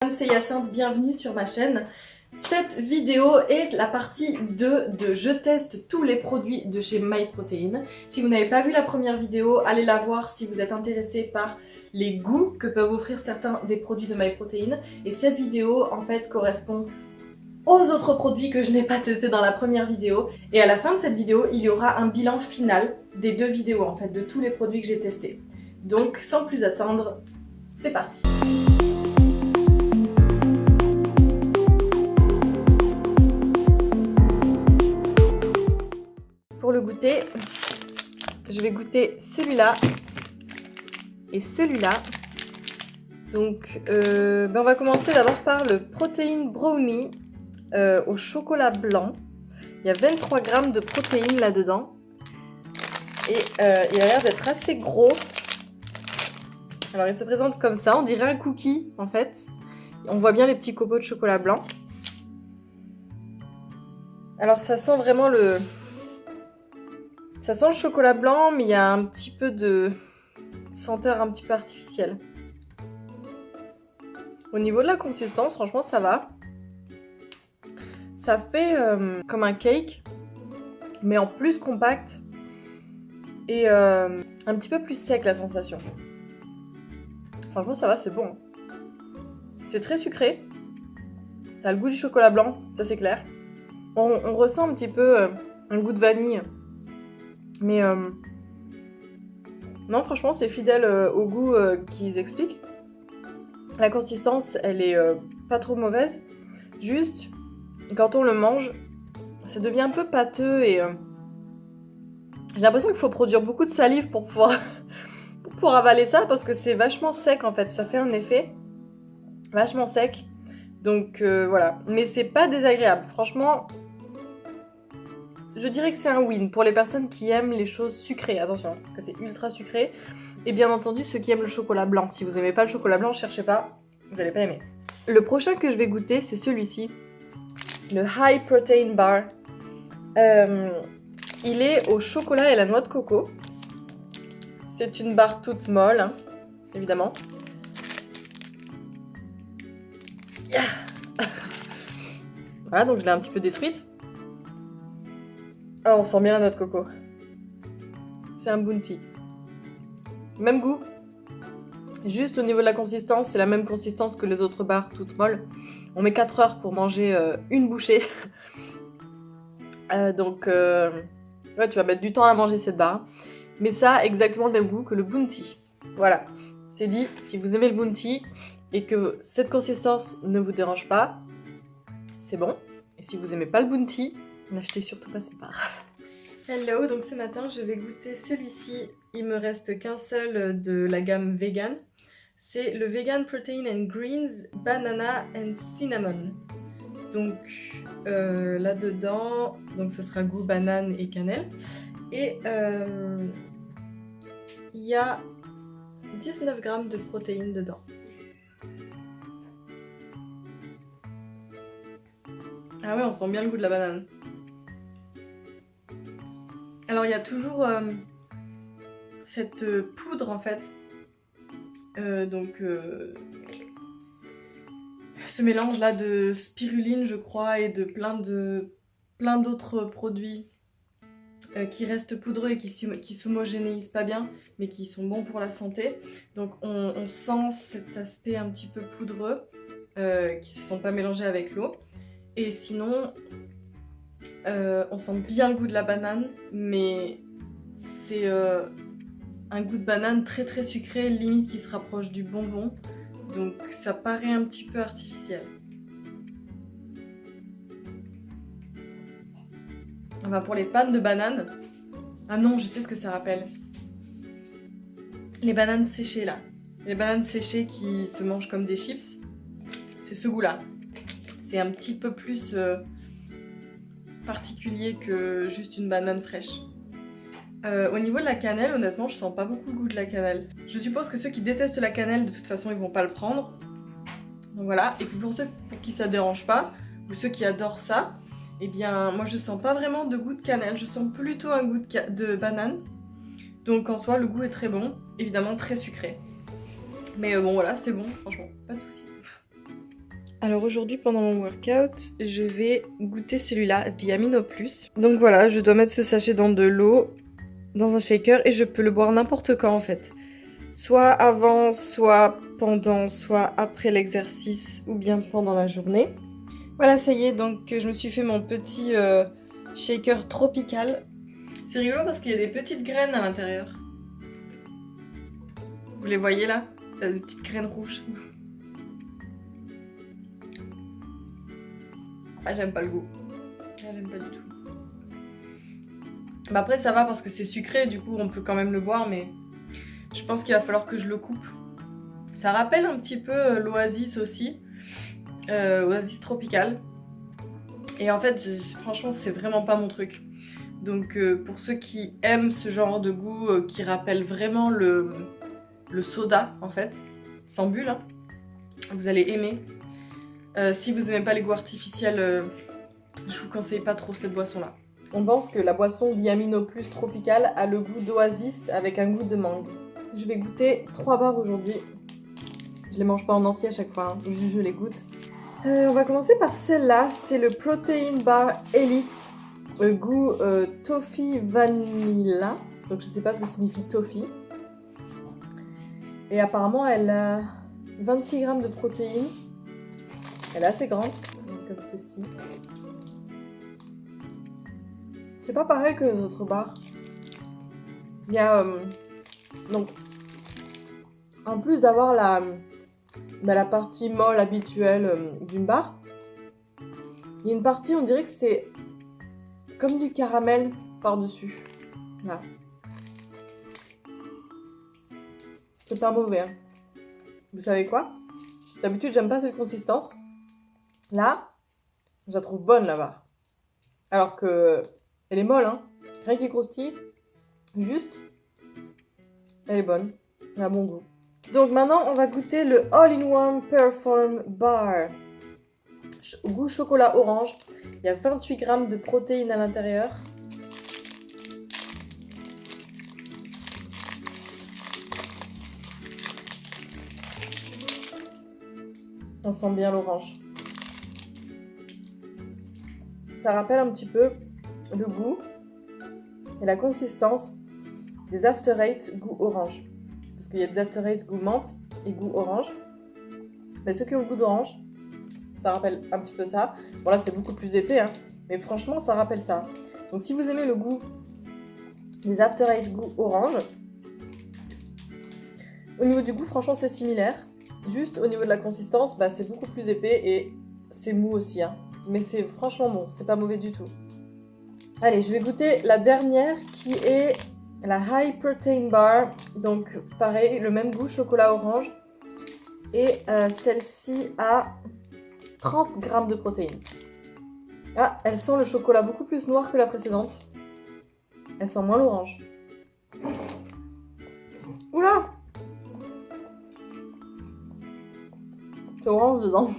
C'est Hyacinthe, bienvenue sur ma chaîne. Cette vidéo est la partie 2 de je teste tous les produits de chez Myprotein. Si vous n'avez pas vu la première vidéo, allez la voir si vous êtes intéressé par les goûts que peuvent offrir certains des produits de Myprotein. Et cette vidéo en fait correspond aux autres produits que je n'ai pas testés dans la première vidéo. Et à la fin de cette vidéo, il y aura un bilan final des deux vidéos en fait, de tous les produits que j'ai testés. Donc sans plus attendre, c'est parti! Pour le goûter, je vais goûter celui-là et celui-là. Donc, on va commencer d'abord par le Protein Brownie au chocolat blanc. Il y a 23 grammes de protéines là-dedans. Et il a l'air d'être assez gros. Alors, il se présente comme ça. On dirait un cookie, en fait. On voit bien les petits copeaux de chocolat blanc. Alors, ça sent vraiment le... Ça sent le chocolat blanc, mais il y a un petit peu de senteur un petit peu artificielle. Au niveau de la consistance, franchement, ça va. Ça fait comme un cake, mais en plus compact et un petit peu plus sec la sensation. Franchement, ça va, c'est bon. C'est très sucré. Ça a le goût du chocolat blanc, ça c'est clair. On ressent un petit peu un goût de vanille. Mais non, franchement, c'est fidèle au goût qu'ils expliquent. La consistance, elle est pas trop mauvaise. Juste, quand on le mange, ça devient un peu pâteux et j'ai l'impression qu'il faut produire beaucoup de salive pour pouvoir avaler ça parce que c'est vachement sec en fait. Ça fait un effet vachement sec. Donc voilà. Mais c'est pas désagréable. Franchement... Je dirais que c'est un win pour les personnes qui aiment les choses sucrées, attention, parce que c'est ultra sucré. Et bien entendu, ceux qui aiment le chocolat blanc. Si vous n'aimez pas le chocolat blanc, cherchez pas, vous n'allez pas aimer. Le prochain que je vais goûter, c'est celui-ci, le High Protein Bar. Il est au chocolat et la noix de coco. C'est une barre toute molle, hein, évidemment. Yeah. Voilà, donc je l'ai un petit peu détruite. Ah, on sent bien la noix de coco. C'est un bounty. Même goût. Juste au niveau de la consistance, c'est la même consistance que les autres barres toutes molles. On met 4 heures pour manger une bouchée. Donc, ouais, tu vas mettre du temps à manger cette barre. Mais ça a exactement le même goût que le bounty. Voilà. C'est dit, si vous aimez le bounty et que cette consistance ne vous dérange pas, c'est bon. Et si vous aimez pas le bounty, n'achetez surtout pas cette barre. Hello, donc ce matin je vais goûter celui-ci. Il me reste qu'un seul de la gamme vegan. C'est le Vegan Protein and Greens Banana and Cinnamon. Donc là-dedans, donc ce sera goût banane et cannelle. Et il y a 19 grammes de protéines dedans. Ah ouais, on sent bien le goût de la banane. Alors il y a toujours cette poudre en fait, ce mélange là de spiruline je crois et de plein d'autres produits qui restent poudreux et qui s'homogénéisent pas bien mais qui sont bons pour la santé. Donc on sent cet aspect un petit peu poudreux qui ne se sont pas mélangés avec l'eau. Et sinon... on sent bien le goût de la banane, mais c'est un goût de banane très très sucré, limite qui se rapproche du bonbon, donc ça paraît un petit peu artificiel. Enfin, pour les fans de bananes, ah non, je sais ce que ça rappelle. Les bananes séchées là, les bananes séchées qui se mangent comme des chips, c'est ce goût-là. C'est un petit peu plus... particulier que juste une banane fraîche. Au niveau de la cannelle, honnêtement, je sens pas beaucoup le goût de la cannelle. Je suppose que ceux qui détestent la cannelle, de toute façon, ils vont pas le prendre. Donc voilà. Et puis pour ceux pour qui ça dérange pas, ou ceux qui adorent ça, eh bien, moi je sens pas vraiment de goût de cannelle. Je sens plutôt un goût de banane. Donc en soi, le goût est très bon. Évidemment, très sucré. Mais bon, voilà, c'est bon, franchement, pas de soucis. Alors aujourd'hui pendant mon workout, je vais goûter celui-là, The Amino Plus. Donc voilà, je dois mettre ce sachet dans de l'eau, dans un shaker et je peux le boire n'importe quand en fait. Soit avant, soit pendant, soit après l'exercice ou bien pendant la journée. Voilà, ça y est, donc je me suis fait mon petit shaker tropical. C'est rigolo parce qu'il y a des petites graines à l'intérieur. Vous les voyez là? Des petites graines rouges. Ah, j'aime pas le goût. Ah, j'aime pas du tout. Bah après, ça va parce que c'est sucré, du coup, on peut quand même le boire, mais je pense qu'il va falloir que je le coupe. Ça rappelle un petit peu l'Oasis aussi. Oasis tropical. Et en fait, franchement, c'est vraiment pas mon truc. Donc, pour ceux qui aiment ce genre de goût qui rappelle vraiment le soda, en fait, sans bulle, hein, vous allez aimer. Si vous aimez pas les goûts artificiels, je vous conseille pas trop cette boisson-là. On pense que la boisson The Amino Plus Tropical a le goût d'Oasis avec un goût de mangue. Je vais goûter 3 barres aujourd'hui. Je les mange pas en entier à chaque fois, hein. Je les goûte. On va commencer par celle-là, c'est le Protein Bar Elite, goût Toffee Vanilla. Donc je sais pas ce que signifie Toffee. Et apparemment elle a 26 grammes de protéines. Elle est assez grande, comme ceci. C'est pas pareil que les autres bars. Il y a donc en plus d'avoir la partie molle habituelle d'une barre, il y a une partie, on dirait que c'est comme du caramel par-dessus. Là. C'est pas mauvais. Hein. Vous savez quoi? D'habitude, j'aime pas cette consistance. Là, je la trouve bonne la barre. Alors que elle est molle, hein. Rien qui croustille. Juste, elle est bonne. Elle a bon goût. Donc maintenant, on va goûter le All-in-One Perform Bar. Goût chocolat orange. Il y a 28 grammes de protéines à l'intérieur. On sent bien l'orange. Ça rappelle un petit peu le goût et la consistance des After Eight goût orange. Parce qu'il y a des After Eight goût menthe et goût orange. Mais ceux qui ont le goût d'orange, ça rappelle un petit peu ça. Bon là c'est beaucoup plus épais, hein, mais franchement ça rappelle ça. Donc si vous aimez le goût des After Eight goût orange, au niveau du goût franchement c'est similaire. Juste au niveau de la consistance, bah, c'est beaucoup plus épais et c'est mou aussi. Hein. Mais c'est franchement bon, c'est pas mauvais du tout. Allez, je vais goûter la dernière qui est la High Protein Bar. Donc pareil, le même goût, chocolat orange. Et celle-ci a 30 grammes de protéines. Ah, elle sent le chocolat beaucoup plus noir que la précédente. Elle sent moins l'orange. Oula! C'est orange dedans.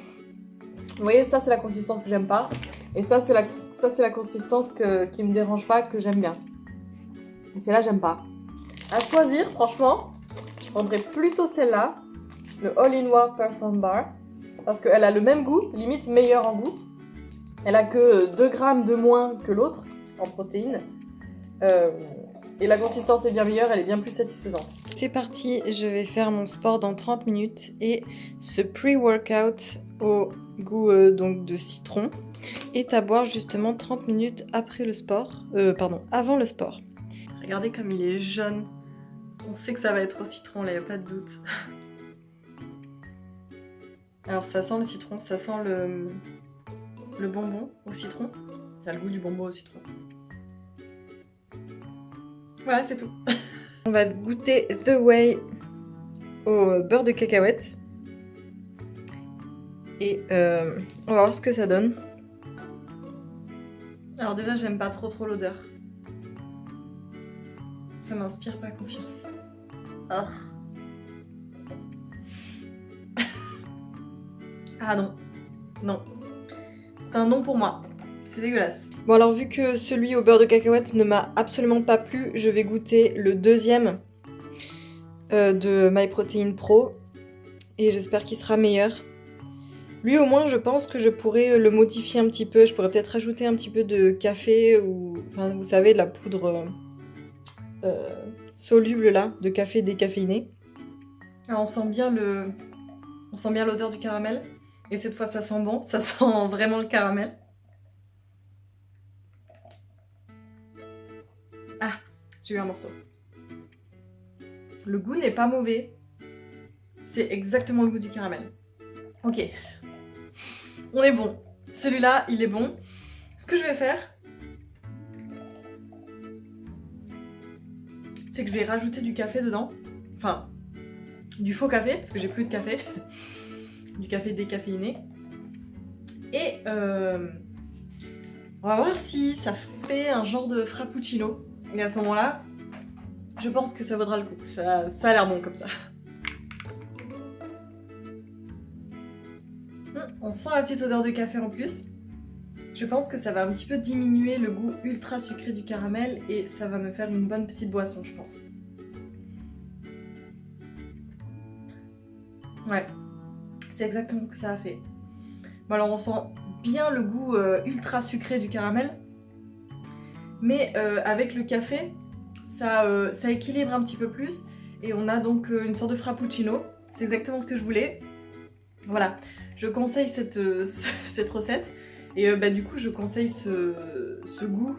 Vous voyez, ça c'est la consistance que j'aime pas. Et ça c'est la consistance qui me dérange pas, que j'aime bien. Et celle-là j'aime pas. À choisir, franchement, je prendrais plutôt celle-là. Le All-in-One Perform Bar. Parce qu'elle a le même goût, limite meilleur en goût. Elle a que 2 grammes de moins que l'autre en protéines. Et la consistance est bien meilleure, elle est bien plus satisfaisante. C'est parti, je vais faire mon sport dans 30 minutes et ce pre-workout au goût donc de citron est à boire justement 30 minutes après le sport, avant le sport. Regardez comme il est jaune. On sait que ça va être au citron, là, il n'y a pas de doute. Alors ça sent le citron, ça sent le bonbon au citron. Ça a le goût du bonbon au citron. Voilà, c'est tout. On va goûter The Way au beurre de cacahuète. Et on va voir ce que ça donne. Alors déjà, j'aime pas trop l'odeur. Ça m'inspire pas confiance. Oh. Ah non. Non. C'est un non pour moi. C'est dégueulasse. Bon alors vu que celui au beurre de cacahuète ne m'a absolument pas plu, je vais goûter le deuxième de MyProtein Pro. Et j'espère qu'il sera meilleur. Lui au moins je pense que je pourrais le modifier un petit peu, je pourrais peut-être rajouter un petit peu de café ou, enfin vous savez, la poudre soluble là, de café décaféiné. Alors, on sent bien l'odeur du caramel, et cette fois ça sent bon, ça sent vraiment le caramel. Ah, j'ai eu un morceau. Le goût n'est pas mauvais, c'est exactement le goût du caramel. Ok, on est bon. Celui-là, il est bon. Ce que je vais faire, c'est que je vais rajouter du café dedans. Enfin, du faux café, parce que j'ai plus de café. Du café décaféiné. Et on va voir si ça fait un genre de frappuccino. Et à ce moment-là, je pense que ça vaudra le coup. Ça a l'air bon comme ça. On sent la petite odeur de café en plus. Je pense que ça va un petit peu diminuer le goût ultra sucré du caramel et ça va me faire une bonne petite boisson, je pense. Ouais, c'est exactement ce que ça a fait. Bon alors on sent bien le goût ultra sucré du caramel, mais avec le café, ça équilibre un petit peu plus et on a donc une sorte de frappuccino. C'est exactement ce que je voulais. Voilà, je conseille cette recette et du coup je conseille ce goût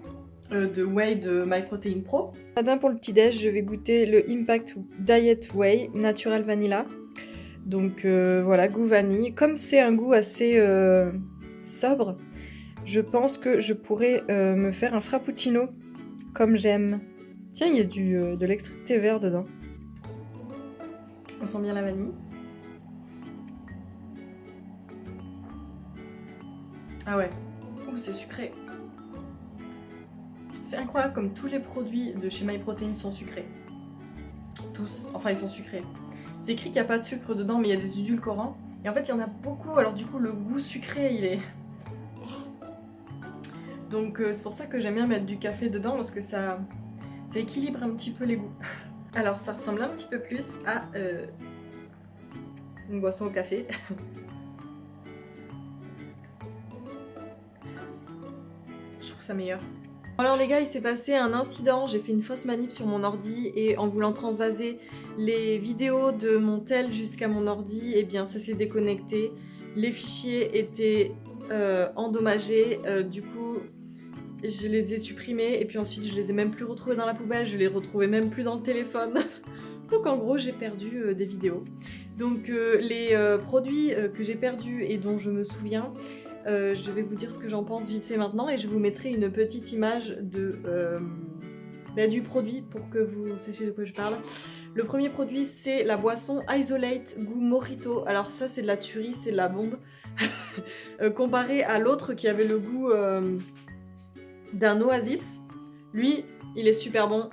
de whey de MyProtein Pro. Ce matin pour le petit déj, je vais goûter le Impact Diet Whey Natural Vanilla. Donc voilà, goût vanille. Comme c'est un goût assez sobre, je pense que je pourrais me faire un frappuccino comme j'aime. Tiens, il y a de l'extrait de thé vert dedans. On sent bien la vanille. Ah ouais, ouh c'est sucré. C'est incroyable comme tous les produits de chez MyProtein sont sucrés. Tous, enfin ils sont sucrés. C'est écrit qu'il n'y a pas de sucre dedans mais il y a des édulcorants. Et en fait il y en a beaucoup, alors du coup le goût sucré il est... Donc c'est pour ça que j'aime bien mettre du café dedans parce que ça équilibre un petit peu les goûts. Alors ça ressemble un petit peu plus à une boisson au café. Je trouve ça meilleur. Alors les gars, il s'est passé un incident, j'ai fait une fausse manip sur mon ordi et en voulant transvaser les vidéos de mon tel jusqu'à mon ordi, eh bien ça s'est déconnecté. Les fichiers étaient endommagés, du coup je les ai supprimés et puis ensuite je les ai même plus retrouvés dans la poubelle, je les retrouvais même plus dans le téléphone. Donc en gros j'ai perdu des vidéos. Donc les produits que j'ai perdus et dont je me souviens, je vais vous dire ce que j'en pense vite fait maintenant et je vous mettrai une petite image du produit pour que vous sachiez de quoi je parle. Le premier produit c'est la boisson Isolate goût Mojito. Alors ça c'est de la tuerie, c'est de la bombe. Comparé à l'autre qui avait le goût d'un Oasis. Lui il est super bon.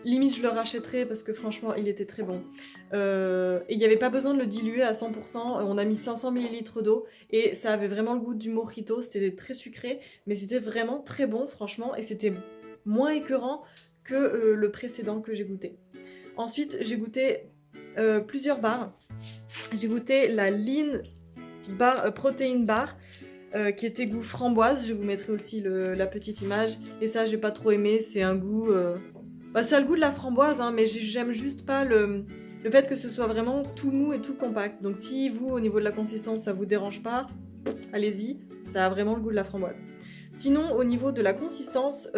Limite je le rachèterais parce que franchement il était très bon. Et il n'y avait pas besoin de le diluer à 100%, on a mis 500 ml d'eau et ça avait vraiment le goût du mojito, c'était très sucré mais c'était vraiment très bon franchement et c'était moins écœurant que le précédent que j'ai goûté. Ensuite j'ai goûté plusieurs bars, j'ai goûté la Lean Protein Bar qui était goût framboise, je vous mettrai aussi la petite image et ça j'ai pas trop aimé, c'est un goût... ça a le goût de la framboise hein, mais j'aime juste pas le fait que ce soit vraiment tout mou et tout compact. Donc si vous, au niveau de la consistance, ça vous dérange pas, allez-y, ça a vraiment le goût de la framboise. Sinon, au niveau de la consistance,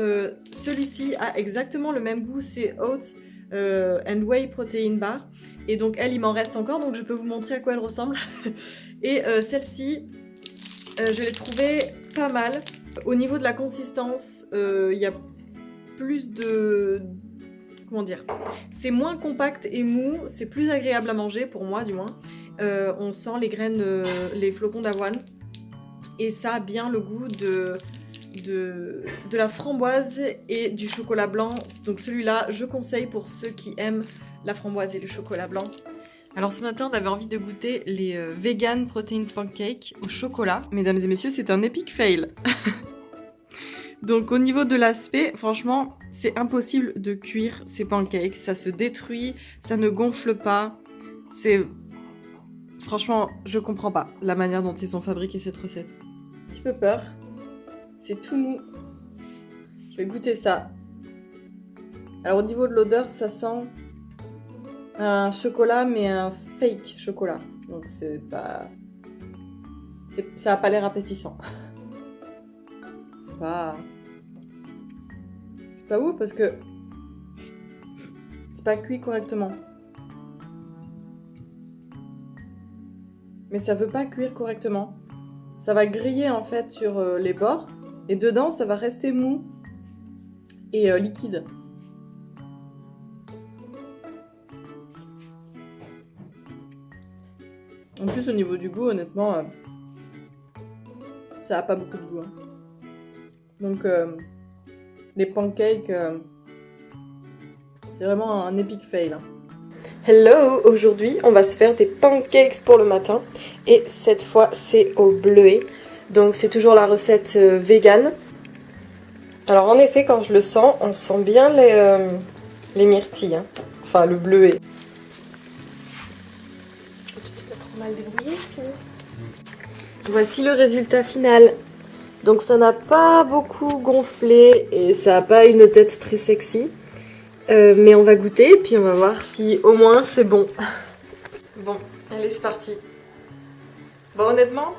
celui-ci a exactement le même goût, c'est Oats and Whey Protein Bar. Et donc elle, il m'en reste encore, donc je peux vous montrer à quoi elle ressemble. Et celle-ci, je l'ai trouvée pas mal. Au niveau de la consistance, il y a plus de... Comment dire, c'est moins compact et mou, c'est plus agréable à manger, pour moi du moins. On sent les graines, les flocons d'avoine. Et ça a bien le goût de la framboise et du chocolat blanc. Donc celui-là, je conseille pour ceux qui aiment la framboise et le chocolat blanc. Alors ce matin, on avait envie de goûter les vegan protein pancakes au chocolat. Mesdames et messieurs, c'est un epic fail. Donc au niveau de l'aspect, franchement, c'est impossible de cuire ces pancakes. Ça se détruit, ça ne gonfle pas. C'est Franchement, je comprends pas la manière dont ils ont fabriqué cette recette. Un petit peu peur. C'est tout mou. Je vais goûter ça. Alors au niveau de l'odeur, ça sent un chocolat, mais un fake chocolat. Donc c'est pas... ça a pas l'air appétissant. C'est pas ouf parce que c'est pas cuit correctement. Mais ça veut pas cuire correctement. Ça va griller en fait sur les bords et dedans ça va rester mou et liquide. En plus au niveau du goût, honnêtement, ça a pas beaucoup de goût. Hein. Donc les pancakes, c'est vraiment un epic fail. Hein. Hello, aujourd'hui on va se faire des pancakes pour le matin et cette fois c'est au bleuet. Donc c'est toujours la recette vegan. Alors en effet quand je le sens, on sent bien les myrtilles, hein. Enfin le bleuet. Tu t'es pas trop mal débrouillé, voici le résultat final. Donc ça n'a pas beaucoup gonflé et ça n'a pas une tête très sexy. Mais on va goûter et puis on va voir si au moins c'est bon. Bon, allez c'est parti. Bon honnêtement,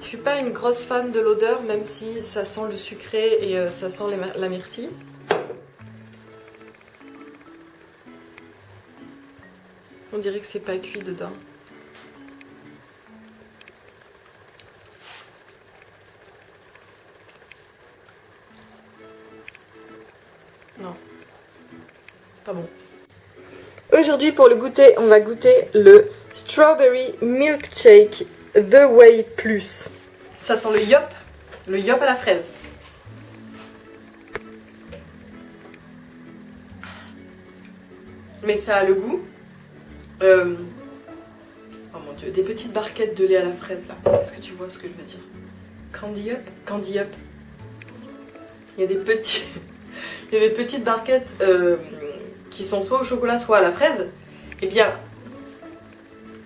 je suis pas une grosse fan de l'odeur même si ça sent le sucré et ça sent la myrtille. On dirait que c'est pas cuit dedans. Non. Pas bon. Aujourd'hui pour le goûter, on va goûter le Strawberry Milkshake The Way Plus. Ça sent le yop à la fraise. Mais ça a le goût. Oh mon dieu, des petites barquettes de lait à la fraise là. Est-ce que tu vois ce que je veux dire? Candy Up, Candy Up. Il y a des petits... Il y a des petites barquettes qui sont soit au chocolat, soit à la fraise. Eh bien,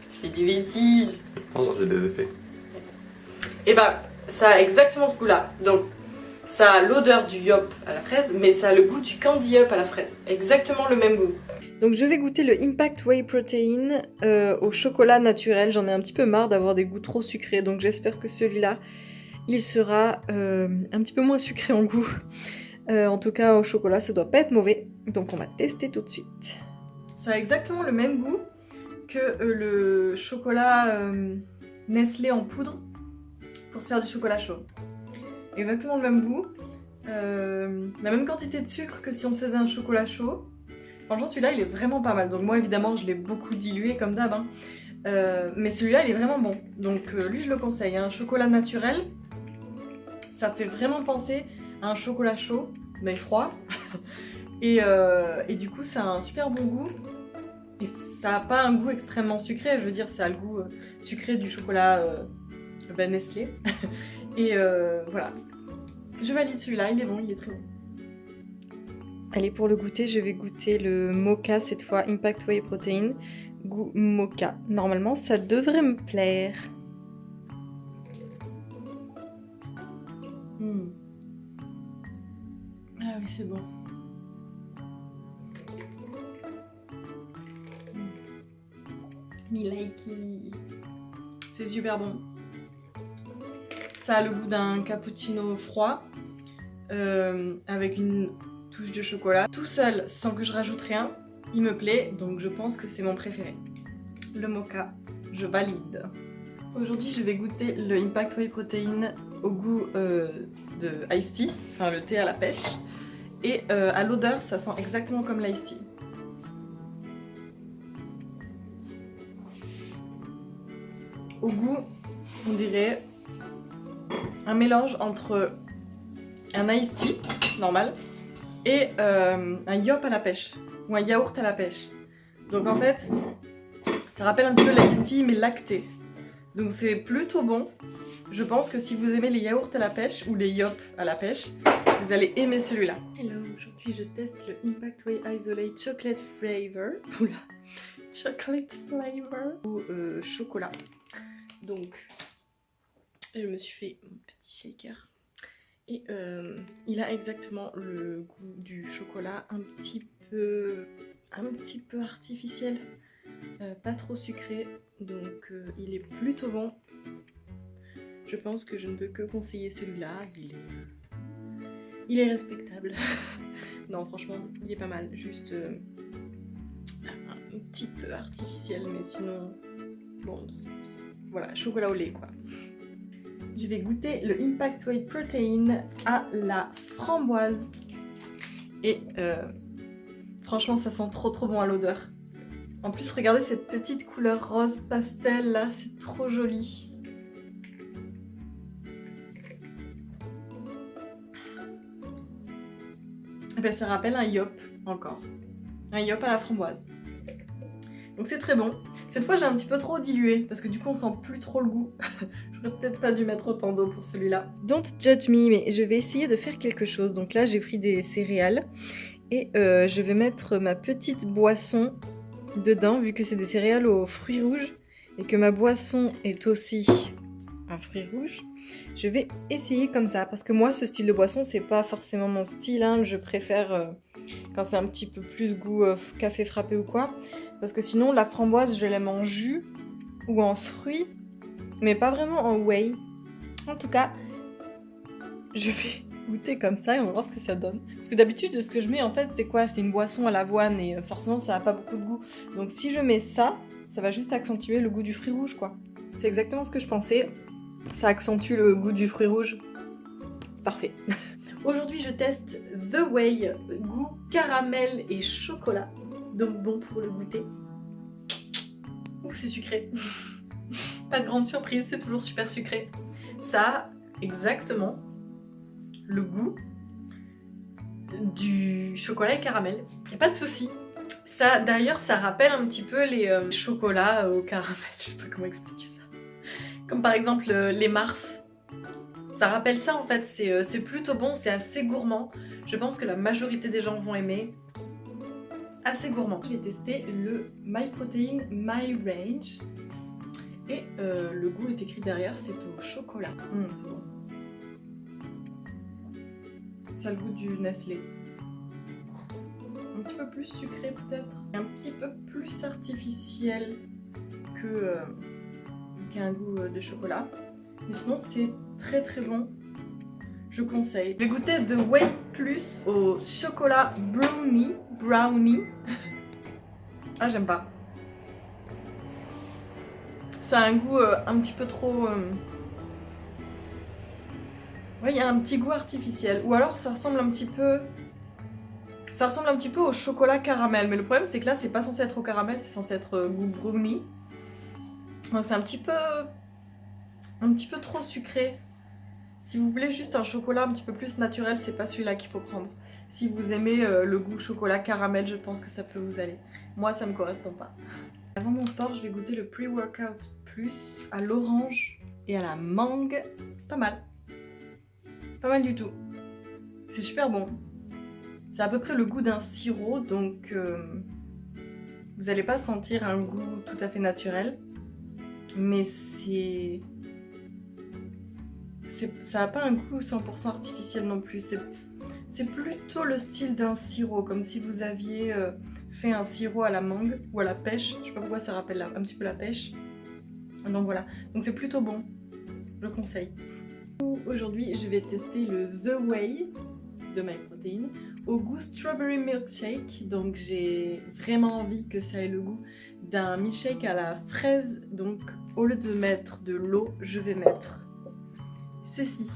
tu fais des bêtises. Non, j'ai des effets. Et ben, ça a exactement ce goût-là. Donc, ça a l'odeur du yop à la fraise, mais ça a le goût du candy up à la fraise. Exactement le même goût. Donc, je vais goûter le Impact Whey Protein au chocolat naturel. J'en ai un petit peu marre d'avoir des goûts trop sucrés, donc j'espère que celui-là, il sera un petit peu moins sucré en goût. En tout cas, au chocolat, ça doit pas être mauvais. Donc, on va tester tout de suite. Ça a exactement le même goût que le chocolat Nestlé en poudre pour se faire du chocolat chaud. Exactement le même goût. La même quantité de sucre que si on se faisait un chocolat chaud. Franchement, celui-là, il est vraiment pas mal. Donc, moi, évidemment, je l'ai beaucoup dilué comme d'hab. Hein. Mais celui-là, il est vraiment bon. Donc, lui, je le conseille. Un chocolat naturel, ça fait vraiment penser à un chocolat chaud, mais froid. et du coup, ça a un super bon goût. Et ça n'a pas un goût extrêmement sucré. Je veux dire, ça a le goût sucré du chocolat Nestlé. Et voilà. Je valide celui-là, il est bon, il est très bon. Allez, pour le goûter, je vais goûter le mocha cette fois, Impact Whey Protein, goût mocha. Normalement, ça devrait me plaire. Ah oui, c'est bon. Me likey. C'est super bon. Ça a le goût d'un cappuccino froid avec une touche de chocolat. Tout seul, sans que je rajoute rien, il me plaît, donc je pense que c'est mon préféré. Le mocha, je valide. Aujourd'hui, je vais goûter le Impact Whey Protein au goût de Iced Tea, enfin le thé à la pêche. Et à l'odeur, ça sent exactement comme l'Iced Tea. Au goût, on dirait un mélange entre un iced tea normal et un yop à la pêche ou un yaourt à la pêche. Donc en fait, ça rappelle un peu l'iced tea mais lacté. Donc c'est plutôt bon. Je pense que si vous aimez les yaourts à la pêche ou les yop à la pêche, vous allez aimer celui-là. Hello, aujourd'hui je teste le Impact Whey Isolate Chocolate Flavor. Oula, chocolate flavor ou chocolat. Donc je me suis fait mon petit shaker et il a exactement le goût du chocolat, un petit peu artificiel, pas trop sucré, donc il est plutôt bon. Je pense que je ne peux que conseiller celui-là, il est respectable. Non, franchement, il est pas mal, juste un petit peu artificiel, mais sinon, bon, voilà, chocolat au lait quoi. Je vais goûter le Impact Whey Protein à la framboise. Et franchement, ça sent trop bon à l'odeur. En plus, regardez cette petite couleur rose pastel là, c'est trop joli. Et ben, ça rappelle un yop encore. Un yop à la framboise. Donc c'est très bon. Cette fois j'ai un petit peu trop dilué parce que du coup on sent plus trop le goût. J'aurais peut-être pas dû mettre autant d'eau pour celui-là. Don't judge me, mais je vais essayer de faire quelque chose. Donc là j'ai pris des céréales et je vais mettre ma petite boisson dedans vu que c'est des céréales aux fruits rouges et que ma boisson est aussi un fruit rouge. Je vais essayer comme ça parce que moi ce style de boisson c'est pas forcément mon style, hein. Je préfère quand c'est un petit peu plus goût café frappé ou quoi. Parce que sinon, la framboise, je l'aime en jus ou en fruits, mais pas vraiment en whey. En tout cas, je vais goûter comme ça et on va voir ce que ça donne. Parce que d'habitude, ce que je mets, en fait, c'est quoi? C'est une boisson à l'avoine et forcément, ça n'a pas beaucoup de goût. Donc si je mets ça, ça va juste accentuer le goût du fruit rouge, quoi. C'est exactement ce que je pensais. Ça accentue le goût du fruit rouge. C'est parfait. Aujourd'hui, je teste The Whey, goût caramel et chocolat. Donc bon pour le goûter. Ouh, c'est sucré. Pas de grande surprise, c'est toujours super sucré. Ça a exactement le goût du chocolat et caramel. Y a pas de souci. Ça, d'ailleurs, ça rappelle un petit peu les chocolats au caramel. Je sais pas comment expliquer ça. Comme par exemple les Mars. Ça rappelle ça en fait. C'est plutôt bon, c'est assez gourmand. Je pense que la majorité des gens vont aimer. Assez gourmand. Je vais tester le My Protein My Range et le goût est écrit derrière, c'est au chocolat. C'est bon. Ça a le goût du Nestlé. Un petit peu plus sucré peut-être, un petit peu plus artificiel qu'un goût de chocolat. Mais sinon c'est très bon. Je conseille. Je vais goûter The Whey Plus au chocolat brownie. Ah, j'aime pas. Ça a un goût un petit peu trop... Ouais, il y a un petit goût artificiel. Ou alors ça ressemble un petit peu... Ça ressemble un petit peu au chocolat caramel. Mais le problème c'est que là c'est pas censé être au caramel, c'est censé être goût brownie. Donc c'est un petit peu trop sucré. Si vous voulez juste un chocolat un petit peu plus naturel, c'est pas celui-là qu'il faut prendre. Si vous aimez le goût chocolat caramel, je pense que ça peut vous aller. Moi, ça me correspond pas. Avant mon sport, je vais goûter le Pre-Workout Plus à l'orange et à la mangue. C'est pas mal. Pas mal du tout. C'est super bon. C'est à peu près le goût d'un sirop, donc vous n'allez pas sentir un goût tout à fait naturel. Mais ça n'a pas un goût 100% artificiel non plus. C'est plutôt le style d'un sirop, comme si vous aviez fait un sirop à la mangue ou à la pêche. Je sais pas pourquoi ça rappelle un petit peu la pêche. Donc voilà, donc c'est plutôt bon. Je conseille. Aujourd'hui, je vais tester le The Whey de My Protein au goût Strawberry Milkshake. Donc j'ai vraiment envie que ça ait le goût d'un milkshake à la fraise. Donc au lieu de mettre de l'eau, je vais mettre ceci.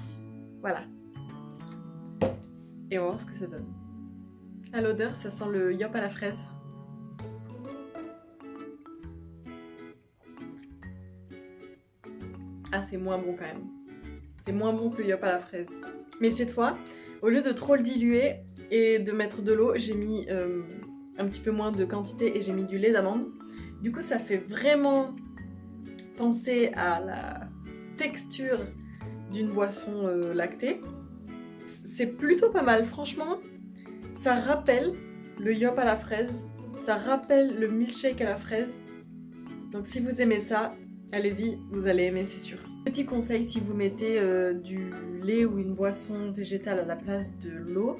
Voilà. Et on va voir ce que ça donne. À l'odeur, ça sent le yop à la fraise. Ah, c'est moins bon quand même. C'est moins bon que le yop à la fraise. Mais cette fois, au lieu de trop le diluer et de mettre de l'eau, j'ai mis un petit peu moins de quantité et j'ai mis du lait d'amande. Du coup, ça fait vraiment penser à la texture d'une boisson lactée. C'est plutôt pas mal, franchement. Ça rappelle le yop à la fraise, Ça rappelle le milkshake à la fraise. Donc si vous aimez ça, allez-y, vous allez aimer, c'est sûr. Petit conseil, si vous mettez du lait ou une boisson végétale à la place de l'eau,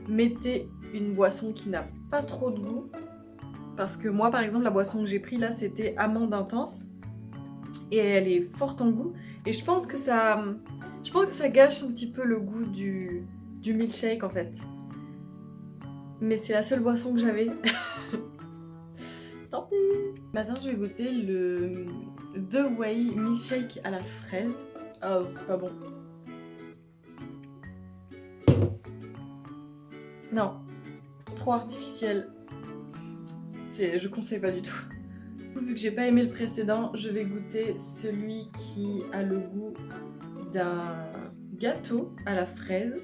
mettez une boisson qui n'a pas trop de goût. Parce que moi, par exemple, la boisson que j'ai pris là, c'était amande intense. Et elle est forte en goût. Et je pense que ça gâche un petit peu le goût du milkshake en fait. Mais c'est la seule boisson que j'avais. Tant pis. Maintenant, je vais goûter le The Way milkshake à la fraise. Oh, c'est pas bon. Non, trop artificiel. Je conseille pas du tout. Vu que j'ai pas aimé le précédent, je vais goûter celui qui a le goût d'un gâteau à la fraise.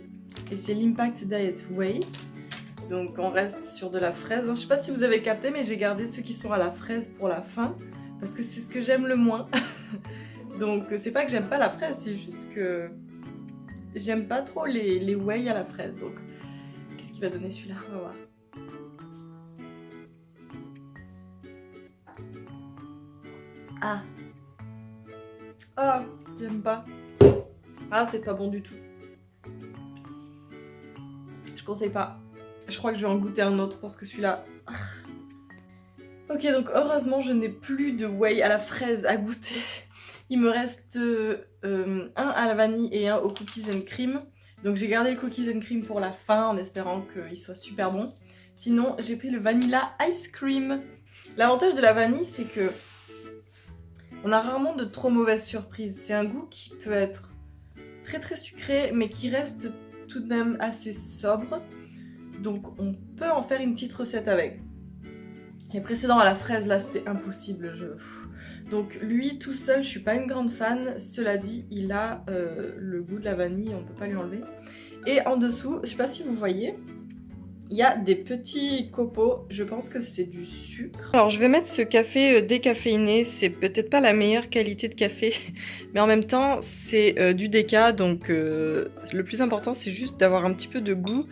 Et c'est l'Impact Diet Way. Donc on reste sur de la fraise. Je sais pas si vous avez capté, mais j'ai gardé ceux qui sont à la fraise pour la fin. Parce que c'est ce que j'aime le moins. Donc c'est pas que j'aime pas la fraise, c'est juste que j'aime pas trop les whey à la fraise. Donc qu'est-ce qu'il va donner celui-là? On va voir. Ah. Oh, j'aime pas. Ah, c'est pas bon du tout. Je conseille pas. Je crois que je vais en goûter un autre parce que celui-là... Ok, donc heureusement, je n'ai plus de whey à la fraise à goûter. Il me reste un à la vanille et un aux cookies and cream. Donc j'ai gardé le cookies and cream pour la fin en espérant qu'il soit super bon. Sinon, j'ai pris le vanilla ice cream. L'avantage de la vanille, c'est que on a rarement de trop mauvaises surprises. C'est un goût qui peut être très très sucré, mais qui reste tout de même assez sobre. Donc on peut en faire une petite recette avec. Les précédents à la fraise, là, c'était impossible. Donc lui, tout seul, je suis pas une grande fan. Cela dit, il a le goût de la vanille, on peut pas lui enlever. Et en dessous, je sais pas si vous voyez, il y a des petits copeaux, je pense que c'est du sucre. Alors je vais mettre ce café décaféiné, c'est peut-être pas la meilleure qualité de café, mais en même temps c'est du déca, donc le plus important c'est juste d'avoir un petit peu de goût.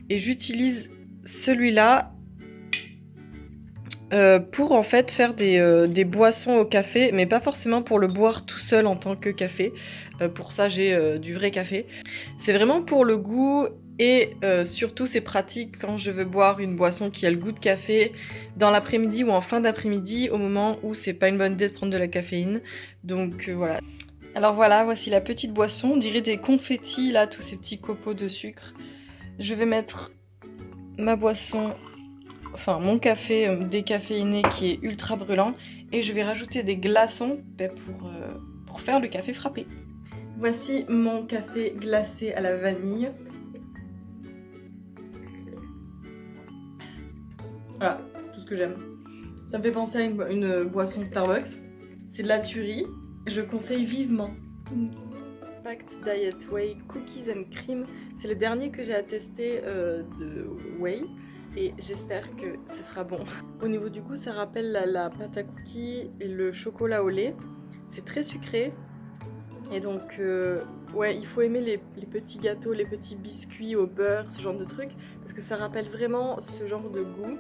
Et j'utilise celui-là pour en fait faire des boissons au café, mais pas forcément pour le boire tout seul en tant que café. Pour ça j'ai du vrai café. C'est vraiment pour le goût. Et surtout c'est pratique quand je veux boire une boisson qui a le goût de café dans l'après-midi ou en fin d'après-midi, au moment où c'est pas une bonne idée de prendre de la caféine. Donc voilà. Alors voilà, voici la petite boisson, on dirait des confettis là, tous ces petits copeaux de sucre. Je vais mettre ma boisson, enfin mon café décaféiné qui est ultra brûlant, et je vais rajouter des glaçons pour faire le café frappé. Voici mon café glacé à la vanille. Voilà, c'est tout ce que j'aime. Ça me fait penser à une boisson Starbucks. C'est de la tuerie. Je conseille vivement. Impact Diet Whey Cookies and Cream. C'est le dernier que j'ai à tester de whey. Et j'espère que ce sera bon. Au niveau du goût, ça rappelle la pâte à cookies et le chocolat au lait. C'est très sucré. Et donc, ouais, il faut aimer les petits gâteaux, les petits biscuits au beurre, ce genre de trucs. Parce que ça rappelle vraiment ce genre de goût.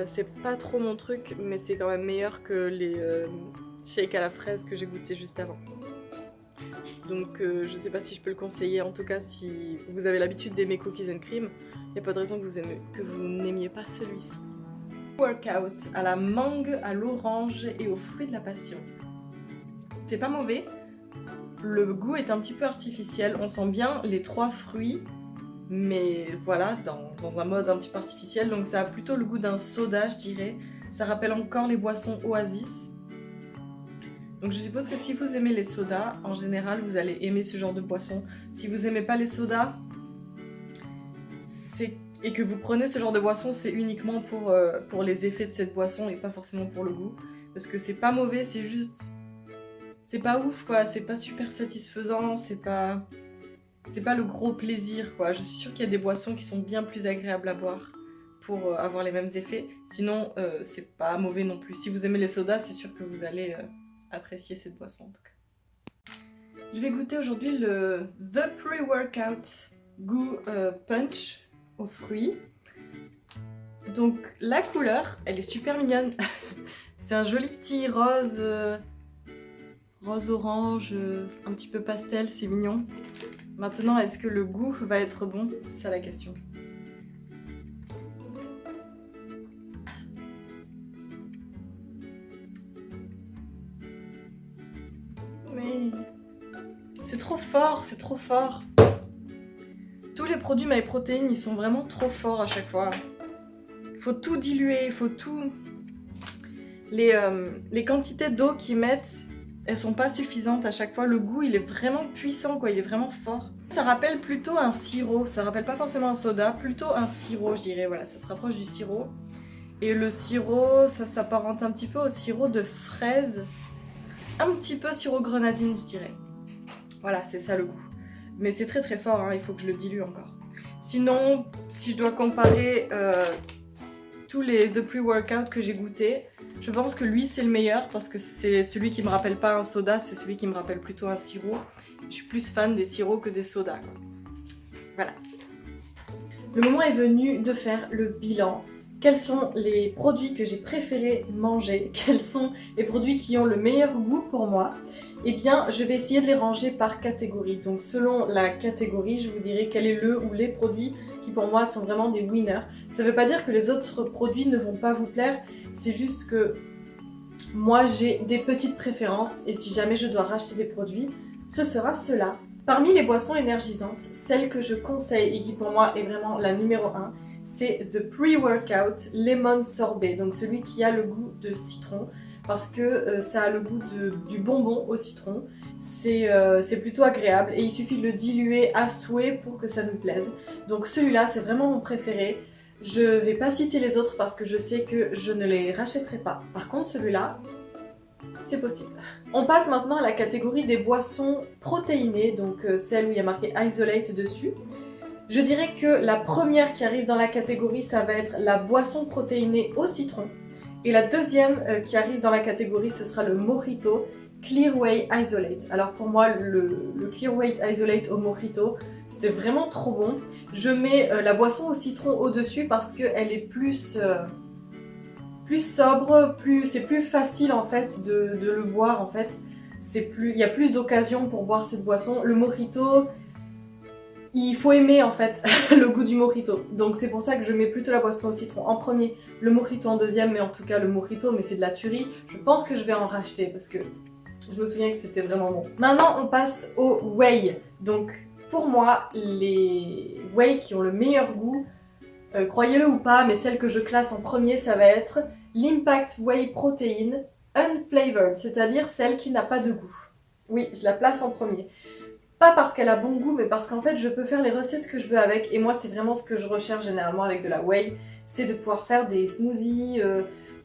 C'est pas trop mon truc, mais c'est quand même meilleur que les shakes à la fraise que j'ai goûté juste avant. Donc je sais pas si je peux le conseiller, en tout cas si vous avez l'habitude d'aimer cookies and cream, il n'y a pas de raison que vous n'aimiez pas celui-ci. Workout à la mangue, à l'orange et aux fruits de la passion. C'est pas mauvais, le goût est un petit peu artificiel, on sent bien les 3 fruits, mais voilà, dans un mode un petit peu artificiel, donc ça a plutôt le goût d'un soda, je dirais. Ça rappelle encore les boissons Oasis. Donc je suppose que si vous aimez les sodas, en général, vous allez aimer ce genre de boisson. Si vous aimez pas les sodas, et que vous prenez ce genre de boisson, c'est uniquement pour les effets de cette boisson et pas forcément pour le goût. Parce que c'est pas mauvais, c'est juste... C'est pas ouf, quoi. C'est pas super satisfaisant, c'est pas le gros plaisir, quoi. Je suis sûre qu'il y a des boissons qui sont bien plus agréables à boire pour avoir les mêmes effets. Sinon, c'est pas mauvais non plus. Si vous aimez les sodas, c'est sûr que vous allez apprécier cette boisson, en tout cas. Je vais goûter aujourd'hui le The Pre-Workout Goût Punch aux fruits. Donc la couleur, elle est super mignonne. C'est un joli petit rose, rose-orange, un petit peu pastel, c'est mignon. Maintenant, est-ce que le goût va être bon? C'est ça la question. Mais c'est trop fort, c'est trop fort. Tous les produits MyProtein, ils sont vraiment trop forts à chaque fois. Il faut tout diluer, il faut tout... Les quantités d'eau qu'ils mettent, elles sont pas suffisantes à chaque fois. Le goût, il est vraiment puissant, quoi. Il est vraiment fort. Ça rappelle plutôt un sirop. Ça rappelle pas forcément un soda, plutôt un sirop, je dirais. Voilà, ça se rapproche du sirop. Et le sirop, ça s'apparente un petit peu au sirop de fraise. Un petit peu sirop grenadine, je dirais. Voilà, c'est ça le goût. Mais c'est très très fort, hein. Il faut que je le dilue encore. Sinon, si je dois comparer tous les The Pre-Workout que j'ai goûté, je pense que lui c'est le meilleur parce que c'est celui qui me rappelle pas un soda, c'est celui qui me rappelle plutôt un sirop. Je suis plus fan des sirops que des sodas, quoi. Voilà. Le moment est venu de faire le bilan. Quels sont les produits que j'ai préféré manger? Quels sont les produits qui ont le meilleur goût pour moi? Eh bien, je vais essayer de les ranger par catégorie. Donc selon la catégorie, je vous dirai quel est le ou les produits qui pour moi sont vraiment des winners. Ça ne veut pas dire que les autres produits ne vont pas vous plaire, c'est juste que moi j'ai des petites préférences et si jamais je dois racheter des produits, ce sera cela. Parmi les boissons énergisantes, celle que je conseille et qui pour moi est vraiment la numéro 1, c'est The Pre-Workout Lemon Sorbet, donc celui qui a le goût de citron, parce que ça a le goût du bonbon au citron. C'est plutôt agréable et il suffit de le diluer à souhait pour que ça nous plaise. Donc celui-là, c'est vraiment mon préféré. Je vais pas citer les autres parce que je sais que je ne les rachèterai pas. Par contre, celui-là, c'est possible. On passe maintenant à la catégorie des boissons protéinées, donc celle où il y a marqué Isolate dessus. Je dirais que la première qui arrive dans la catégorie, ça va être la boisson protéinée au citron. Et la deuxième qui arrive dans la catégorie, ce sera le Mojito Clear Whey Isolate. Alors pour moi, le Clear Whey Isolate au Mojito, c'était vraiment trop bon. Je mets la boisson au citron au-dessus parce qu'elle est plus sobre, c'est plus facile en fait de le boire en fait. Il y a plus d'occasions pour boire cette boisson. Le Mojito, il faut aimer en fait le goût du mojito. Donc c'est pour ça que je mets plutôt la boisson au citron en premier, le mojito en deuxième, mais en tout cas le mojito, mais c'est de la tuerie. Je pense que je vais en racheter parce que je me souviens que c'était vraiment bon. Maintenant on passe au whey. Donc pour moi, les whey qui ont le meilleur goût, croyez-le ou pas, mais celle que je classe en premier, ça va être l'Impact Whey Protein Unflavored, c'est-à-dire celle qui n'a pas de goût. Oui, je la place en premier. Pas parce qu'elle a bon goût, mais parce qu'en fait, je peux faire les recettes que je veux avec. Et moi, c'est vraiment ce que je recherche généralement avec de la whey. C'est de pouvoir faire des smoothies,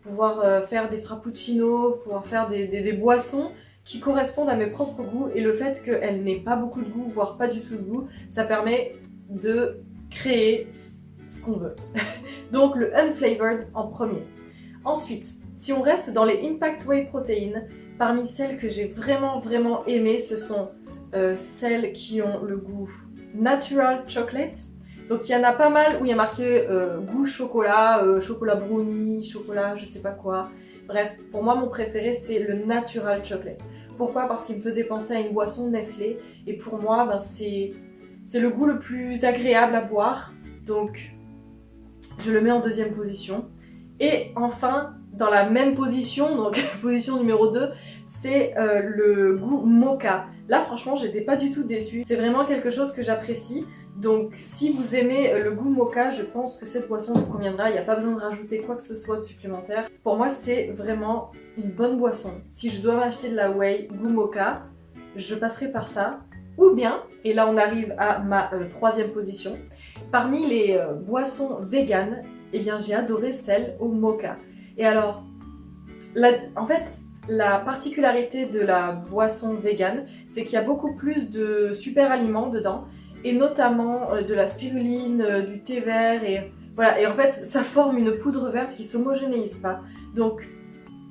pouvoir faire des frappuccinos, pouvoir faire des boissons qui correspondent à mes propres goûts. Et le fait qu'elle n'ait pas beaucoup de goût, voire pas du tout de goût, ça permet de créer ce qu'on veut. Donc le unflavored en premier. Ensuite, si on reste dans les Impact Whey Protein, parmi celles que j'ai vraiment aimées, ce sont celles qui ont le goût Natural Chocolate. Donc il y en a pas mal où il y a marqué goût chocolat, chocolat brownie, chocolat je sais pas quoi. Bref, pour moi mon préféré c'est le Natural Chocolate. Pourquoi? Parce qu'il me faisait penser à une boisson de Nestlé et pour moi ben, c'est le goût le plus agréable à boire. Donc je le mets en deuxième position. Et enfin, dans la même position, donc position numéro 2, c'est le goût mocha. Là franchement j'étais pas du tout déçue, c'est vraiment quelque chose que j'apprécie. Donc si vous aimez le goût mocha, je pense que cette boisson vous conviendra, il n'y a pas besoin de rajouter quoi que ce soit de supplémentaire. Pour moi c'est vraiment une bonne boisson. Si je dois m'acheter de la whey goût mocha, je passerai par ça. Ou bien, et là on arrive à ma troisième position, parmi les boissons véganes, eh bien j'ai adoré celle au mocha. Et alors, en fait, la particularité de la boisson végane, c'est qu'il y a beaucoup plus de super aliments dedans, et notamment de la spiruline, du thé vert, et voilà. Et en fait, ça forme une poudre verte qui s'homogénéise pas. Donc,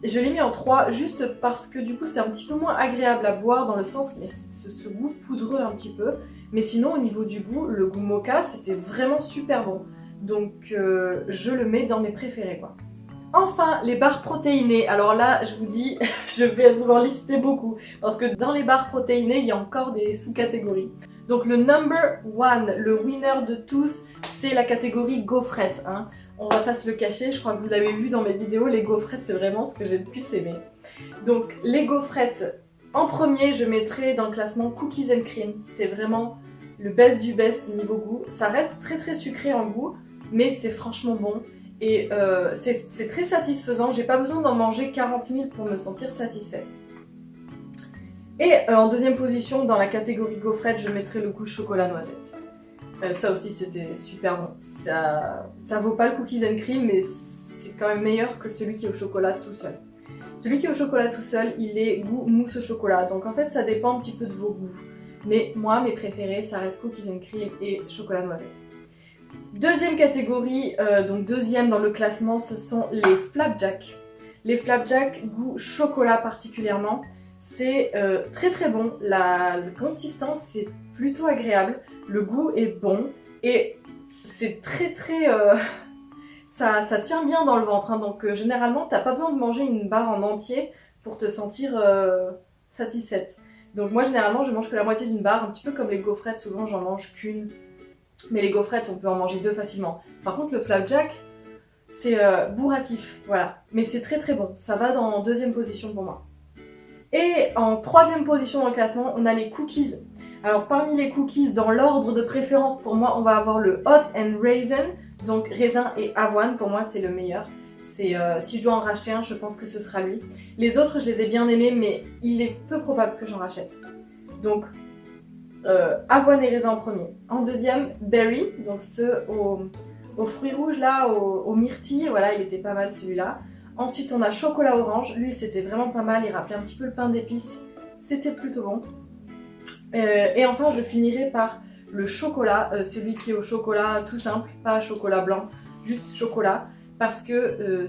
je l'ai mis en 3 juste parce que du coup, c'est un petit peu moins agréable à boire dans le sens qu'il y a ce goût poudreux un petit peu. Mais sinon, au niveau du goût, le goût mocha, c'était vraiment super bon. Donc je le mets dans mes préférés quoi. Enfin, les barres protéinées. Alors là, je vous dis, je vais vous en lister beaucoup. Parce que dans les barres protéinées, il y a encore des sous-catégories. Donc le number one, le winner de tous, c'est la catégorie gaufrettes. Hein. On va pas se le cacher, je crois que vous l'avez vu dans mes vidéos, les gaufrettes c'est vraiment ce que j'ai le plus aimé. Donc les gaufrettes, en premier je mettrai dans le classement Cookies and Cream. C'était vraiment le best du best niveau goût. Ça reste très très sucré en goût, mais c'est franchement bon. Et c'est très satisfaisant, j'ai pas besoin d'en manger 40 000 pour me sentir satisfaite. Et en deuxième position, dans la catégorie gaufrette, je mettrai le goût chocolat noisette. Ça aussi c'était super bon. Ça vaut pas le cookies and cream, mais c'est quand même meilleur que celui qui est au chocolat tout seul. Celui qui est au chocolat tout seul, il est goût mousse au chocolat, donc en fait ça dépend un petit peu de vos goûts. Mais moi, mes préférés, ça reste cookies and cream et chocolat noisette. Deuxième catégorie, donc deuxième dans le classement, ce sont les flapjacks. Les flapjacks goût chocolat particulièrement, c'est très très bon. La consistance c'est plutôt agréable, le goût est bon et c'est très très... ça tient bien dans le ventre, hein, donc généralement t'as pas besoin de manger une barre en entier pour te sentir satisfaite. Donc moi généralement je mange que la moitié d'une barre, un petit peu comme les gaufrettes, souvent j'en mange qu'une. Mais les gaufrettes, on peut en manger 2 facilement. Par contre, le flapjack, c'est bourratif, voilà. Mais c'est très très bon, ça va dans deuxième position pour moi. Et en troisième position dans le classement, on a les cookies. Alors parmi les cookies, dans l'ordre de préférence, pour moi, on va avoir le Hot and Raisin. Donc raisin et avoine, pour moi, c'est le meilleur. Si je dois en racheter un, je pense que ce sera lui. Les autres, je les ai bien aimés, mais il est peu probable que j'en rachète. Donc... avoine et raisin en premier. En deuxième, berry, donc ceux aux fruits rouges là, aux myrtilles, voilà, il était pas mal celui-là. Ensuite, on a chocolat orange, lui c'était vraiment pas mal, il rappelait un petit peu le pain d'épices, c'était plutôt bon. Et enfin, je finirai par le chocolat, celui qui est au chocolat tout simple, pas chocolat blanc, juste chocolat, parce que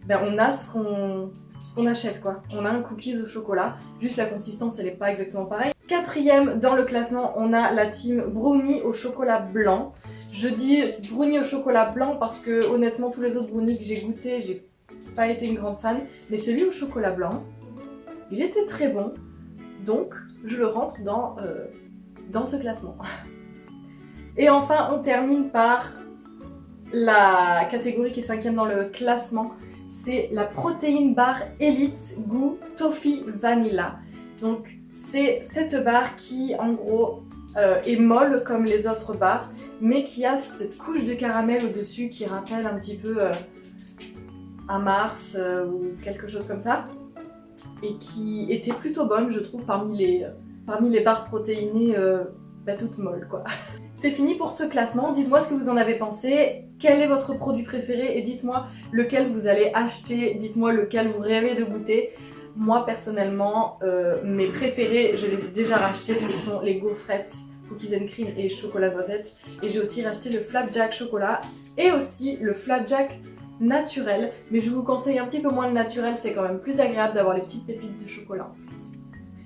on a ce qu'on achète quoi. On a un cookies au chocolat, juste la consistance elle est pas exactement pareille. Quatrième dans le classement, on a la team brownie au chocolat blanc. Je dis brownie au chocolat blanc parce que honnêtement tous les autres brownies que j'ai goûté, j'ai pas été une grande fan, mais celui au chocolat blanc, il était très bon, donc je le rentre dans ce classement. Et enfin on termine par la catégorie qui est 5e dans le classement, c'est la protéine bar Elite goût toffee vanilla. Donc c'est cette barre qui en gros est molle comme les autres barres, mais qui a cette couche de caramel au dessus qui rappelle un petit peu un Mars ou quelque chose comme ça, et qui était plutôt bonne je trouve parmi les barres protéinées toutes molles quoi. C'est fini pour ce classement, dites-moi ce que vous en avez pensé, quel est votre produit préféré et dites-moi lequel vous allez acheter, dites-moi lequel vous rêvez de goûter. Moi personnellement, mes préférés, je les ai déjà rachetés, ce sont les gaufrettes, cookies and cream et chocolat noisette. Et j'ai aussi racheté le flapjack chocolat et aussi le flapjack naturel. Mais je vous conseille un petit peu moins le naturel, c'est quand même plus agréable d'avoir les petites pépites de chocolat en plus.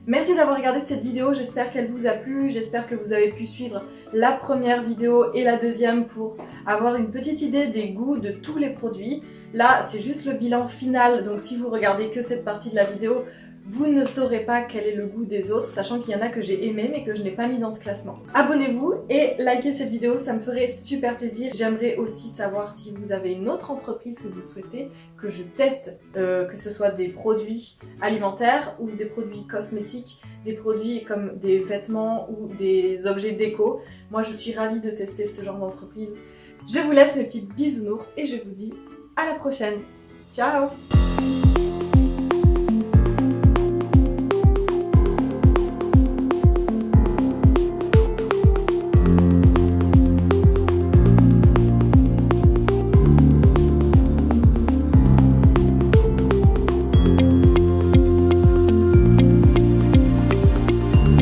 Merci d'avoir regardé cette vidéo, j'espère qu'elle vous a plu, j'espère que vous avez pu suivre la première vidéo et la deuxième pour avoir une petite idée des goûts de tous les produits. Là, c'est juste le bilan final, donc si vous regardez que cette partie de la vidéo, vous ne saurez pas quel est le goût des autres, sachant qu'il y en a que j'ai aimé mais que je n'ai pas mis dans ce classement. Abonnez-vous et likez cette vidéo, ça me ferait super plaisir. J'aimerais aussi savoir si vous avez une autre entreprise que vous souhaitez que je teste, que ce soit des produits alimentaires ou des produits cosmétiques, des produits comme des vêtements ou des objets déco. Moi, je suis ravie de tester ce genre d'entreprise. Je vous laisse mes petits bisounours et je vous dis à la prochaine. Ciao!